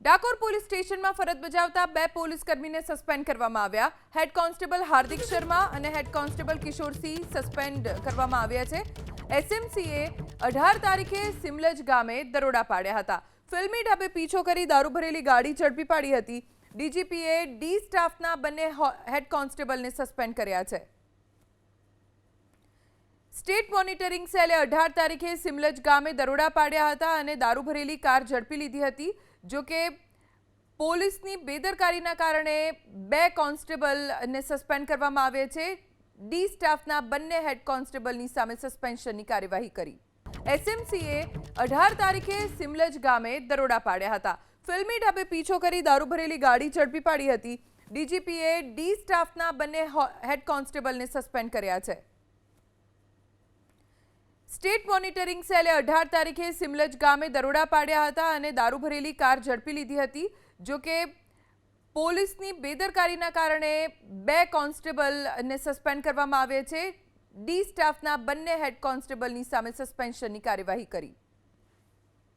Dakor police સ્ટેશનમાં ફરજ બજાવતા 2 પોલીસકર્મીને સસ્પેન્ડ કરવામાં આવ્યા। હેડ કોન્સ્ટેબલ હાર્દિક શર્મા અને હેડ કોન્સ્ટેબલ કિશોરસિંહ સસ્પેન્ડ કરવામાં આવ્યા છે। એસએમસીએ 18 તારીખે સિમલજ ગામે દરોડા પાડ્યા હતા। ફિલ્મી ઢબે પીછો કરી દારૂ ભરેલી ગાડી ઝડપી પાડી હતી। ડીજીપીએ ડી સ્ટાફના બંને હેડ કોન્સ્ટેબલને સસ્પેન્ડ કર્યા છે। સ્ટેટ મોનિટરિંગ સેલે 18 તારીખે સિમલજ ગામે દરોડા પાડ્યા હતા અને દારૂ ભરેલી કાર ઝડપી લીધી હતી। જો કે પોલીસની બેદરકારીના કારણે 2 કોન્સ્ટેબલને સસ્પેન્ડ કરવામાં આવ્યા છે। ડી સ્ટાફના બંને હેડ કોન્સ્ટેબલની સામે સસ્પેન્શનની કાર્યવાહી કરી। એસએમસીએ 18 તારીખે સિમલજ ગામે દરોડા પાડ્યા હતા। ફિલ્મી ઢબે પીછો કરી દારૂ ભરેલી ગાડી ઝડપી પાડી હતી। ડીજીપીએ ડી સ્ટાફના બંને હેડ કોન્સ્ટેબલને સસ્પેન્ડ કર્યા છે। સ્ટેટ મોનિટરિંગ સેલે 18 તારીખે સિમલજ ગામે દરોડા પાડ્યા હતા અને દારૂ ભરેલી કાર ઝડપી લીધી હતી। જો કે પોલીસની બેદરકારીના કારણે 2 કોન્સ્ટેબલને સસ્પેન્ડ કરવામાં આવ્યા છે। ડી સ્ટાફના બંને હેડ કોન્સ્ટેબલની સામે સસ્પેન્શનની કાર્યવાહી કરી।